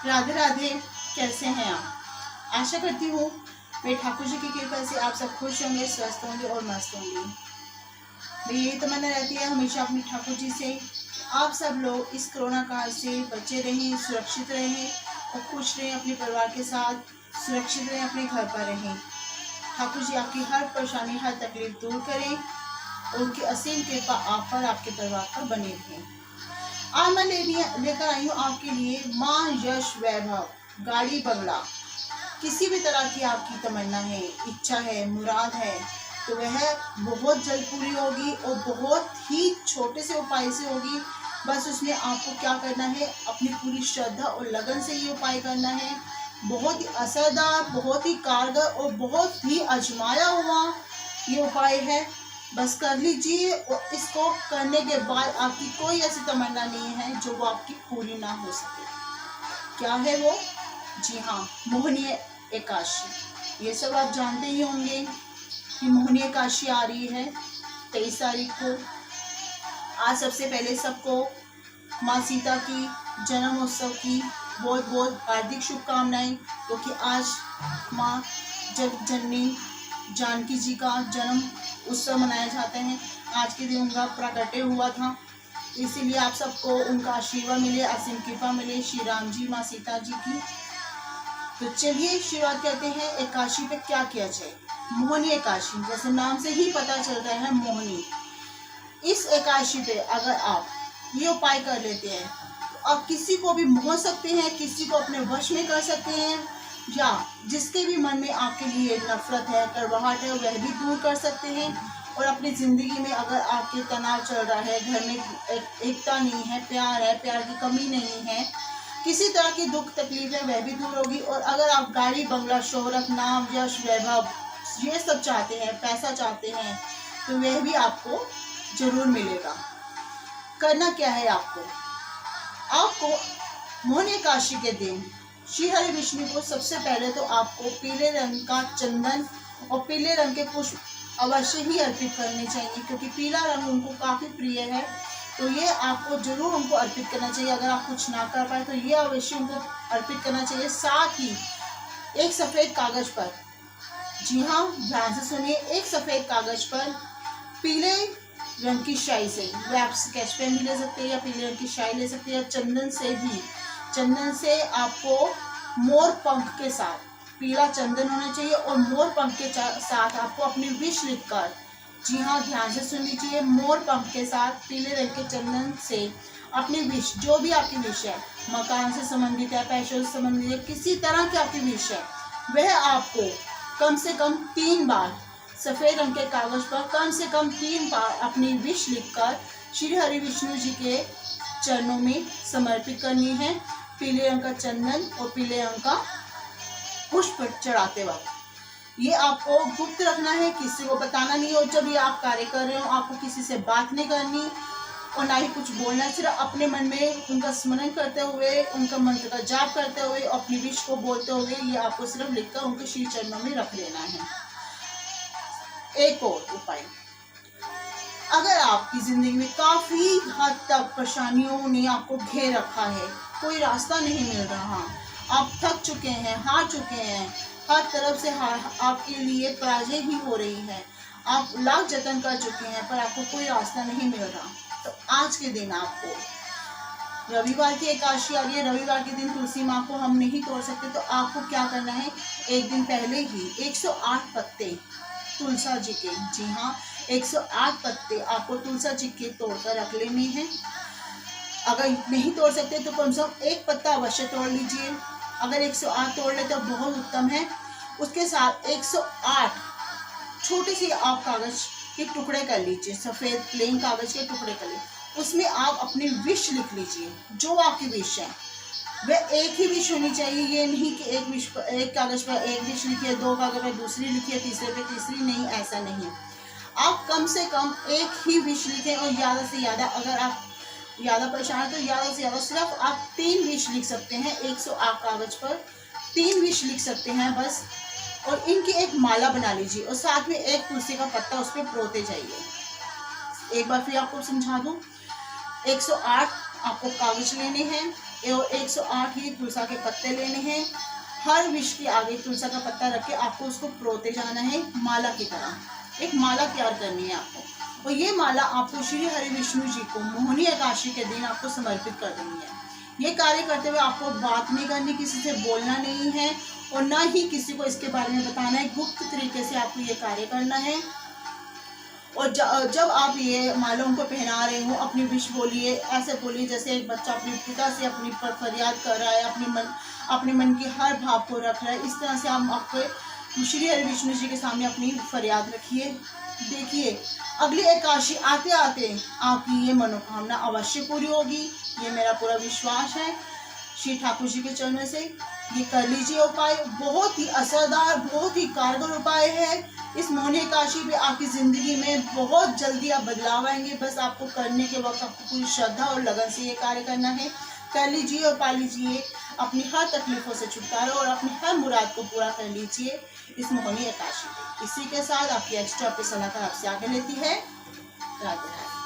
राधे राधे। कैसे हैं आप? आशा करती हूँ मेरे ठाकुर जी की कृपा से आप सब खुश होंगे, स्वस्थ होंगे और मस्त होंगे। मेरी यही तमन्ना रहती है हमेशा अपने ठाकुर जी से, आप सब लोग इस कोरोना काल से बचे रहें, सुरक्षित रहें और खुश रहें, अपने परिवार के साथ सुरक्षित रहें, अपने घर पर रहें। ठाकुर जी आपकी हर परेशानी, हर तकलीफ दूर करें और उनकी असीम कृपा आप पर, आपके परिवार पर बनी रहे। आज मैं लेकर आई हूँ आपके लिए माँ यश वैभव गाड़ी बंगला। किसी भी तरह की आपकी तमन्ना है, इच्छा है, मुराद है तो वह बहुत जल्द पूरी होगी और बहुत ही छोटे से उपाय से होगी। बस उसमें आपको क्या करना है, अपनी पूरी श्रद्धा और लगन से ये उपाय करना है। बहुत ही असरदार, बहुत ही कारगर और बहुत ही आजमाया हुआ ये उपाय है। बस कर लीजिए और इसको करने के बाद आपकी कोई ऐसी तमन्ना नहीं है जो वो आपकी पूरी ना हो सके। क्या है वो? जी हाँ, मोहिनी एकादशी। ये सब आप जानते ही होंगे कि मोहिनी एकादशी आ रही है 23 तारीख को। आज सबसे पहले सबको माँ सीता की जन्मोत्सव की बहुत बहुत हार्दिक शुभकामनाएं, क्योंकि आज माँ जग जननी जानकी जी का जन्म उत्सव मनाया जाता है। आज के दिन उनका प्राकट्य हुआ था, इसीलिए आप सबको उनका आशीर्वाद मिले, असीम कृपा मिले श्री राम जी, माँ सीता जी की। तो चलिए शुरुआत करते हैं। एकादशी पे क्या किया जाए? मोहिनी एकादशी, जैसे नाम से ही पता चलता है मोहिनी। इस एकादशी पे अगर आप ये उपाय कर लेते हैं तो आप किसी को भी मोह सकते हैं, किसी को अपने वश में कर सकते हैं, या जिसके भी मन में आपके लिए नफरत है, कड़वाहट है, वह भी दूर कर सकते हैं। और अपनी ज़िंदगी में अगर आपके तनाव चल रहा है, घर में एकता नहीं है, प्यार की कमी नहीं है, किसी तरह की दुख तकलीफ है, वह भी दूर होगी। और अगर आप गाड़ी बंगला, शोहरत, नाम, यश, वैभव ये सब चाहते हैं, पैसा चाहते हैं, तो वह भी आपको जरूर मिलेगा। करना क्या है आपको मोहिनी एकादशी के दिन श्री हरि विष्णु को सबसे पहले तो आपको पीले रंग का चंदन और पीले रंग के पुष्प अवश्य ही अर्पित करने चाहिए, क्योंकि पीला रंग उनको काफ़ी प्रिय है। तो ये आपको जरूर उनको अर्पित करना चाहिए। अगर आप कुछ ना कर पाए तो ये अवश्य उनको अर्पित करना चाहिए। साथ ही एक सफ़ेद कागज पर, जी हाँ ध्यान से सुनिए, एक सफ़ेद कागज पर पीले रंग की स्याही से, आप स्केच पेन भी ले सकते हैं या पीले रंग की स्याही ले सकते हैं, या चंदन से आपको मोर पंख के साथ, पीला चंदन होना चाहिए और मोर पंख के साथ आपको अपनी विश लिखकर, जी हाँ ध्यान से सुन लीजिए, मोर पंख के साथ पीले रंग के चंदन से अपनी विश, जो भी आपकी विश है, मकान से संबंधित है, पैसों से संबंधित है, किसी तरह की आपकी विश है, वह आपको कम से कम 3 बार सफ़ेद रंग के कागज पर कम से कम 3 बार अपनी विश लिखकर श्री हरि विष्णु जी के चरणों में समर्पित करनी है। पीले रंग का चंदन और पीले रंग का पुष्प चढ़ाते वक्त ये आपको गुप्त रखना है, किसी को बताना नहीं। और जब ये आप कार्य कर रहे हो, आपको किसी से बात नहीं करनी और ना ही कुछ बोलना, सिर्फ अपने मन में उनका स्मरण करते हुए, उनका मंत्र का जाप करते हुए, अपनी विश को बोलते हुए ये आपको सिर्फ लिखकर उनके श्री चरणों में रख देना है। एक और उपाय, अगर आपकी जिंदगी में काफी हद तक परेशानियों ने आपको घेर रखा है, कोई रास्ता नहीं मिल रहा, आप थक चुके हैं, हार चुके हैं, हर तरफ से आपके लिए पराजय ही हो रही है, आप लाख जतन कर चुके हैं पर आपको कोई रास्ता नहीं मिल रहा, तो आज के दिन आपको, रविवार की एकादशी आ रही है, रविवार के दिन तुलसी माँ को हम नहीं तोड़ सकते, तो आपको क्या करना है, एक दिन पहले ही 108 पत्ते तुलसा जी के, जी हाँ 108 पत्ते आपको तुलसा जी के तोड़कर रख लेने हैं। अगर नहीं तोड़ सकते तो कम से कम एक पत्ता अवश्य तोड़ लीजिए। अगर 108 तोड़ ले तो बहुत उत्तम है। उसके साथ 108 छोटे से आप कागज के टुकड़े कर लीजिए, सफ़ेद प्लेन कागज के टुकड़े कर लीजिए, उसमें आप अपनी विश लिख लीजिए, जो आपकी विश है वह एक ही विश होनी चाहिए। ये नहीं कि एक कागज पर एक विश लिखिए, 2 कागज पर दूसरी लिखिए, तीसरे पे तीसरी, नहीं, ऐसा नहीं। आप कम से कम एक ही विश लिखें और ज़्यादा से ज़्यादा, अगर आप ज़्यादा परेशान है तो ज़्यादा से ज़्यादा सिर्फ आप 3 विश लिख सकते हैं। 108 कागज पर 3 विश लिख सकते हैं बस, और इनकी एक माला बना लीजिए और साथ में एक तुलसी का पत्ता उस पर परोते जाइए। एक बार फिर आपको समझा दूँ, 108 आपको कागज लेने हैं, 108 ही तुलसा के पत्ते लेने हैं। हर विष के आगे तुलसा का पत्ता रख के आपको उसको परोते जाना है माला की तरह। एक माला तैयार करनी है आपको, और ये माला आपको श्री हरि विष्णु जी को मोहिनी एकादशी के दिन आपको समर्पित कर देनी है। ये कार्य करते हुए आपको बात नहीं करनी, किसी से बोलना नहीं है और ना ही किसी को इसके बारे में बताना है। गुप्त तरीके से आपको ये कार्य करना है। और जब आप ये माला उनको पहना रहे हो, अपनी विश बोलिए, ऐसे बोलिए जैसे एक बच्चा अपने पिता से अपनी पर फरियाद कर रहा है, अपने मन की हर भाव को रख रहा है। इस तरह से आप आपको श्री हरि विष्णु जी के सामने अपनी फरियाद रखिए। देखिए अगली एकादशी आते आते आपकी ये मनोकामना अवश्य पूरी होगी, ये मेरा पूरा विश्वास है। श्री ठाकुर जी के चरणों से ये कर लीजिए उपाय। बहुत ही असरदार, बहुत ही कारगर उपाय है। इस मोहिनी एकादशी पे आपकी जिंदगी में बहुत जल्दी आप बदलाव आएंगे। बस आपको करने के वक्त आपको पूरी श्रद्धा और लगन से ये कार्य करना है। कर लीजिए और पा लीजिए अपनी हर तकलीफों से छुटकारा और अपनी हर मुराद को पूरा कर लीजिए इस मोहिनी एकादशी पे। इसी के साथ आपकी एक्स्ट्रा पे सलाहकार आपसे आगे लेती है। राधे राधे।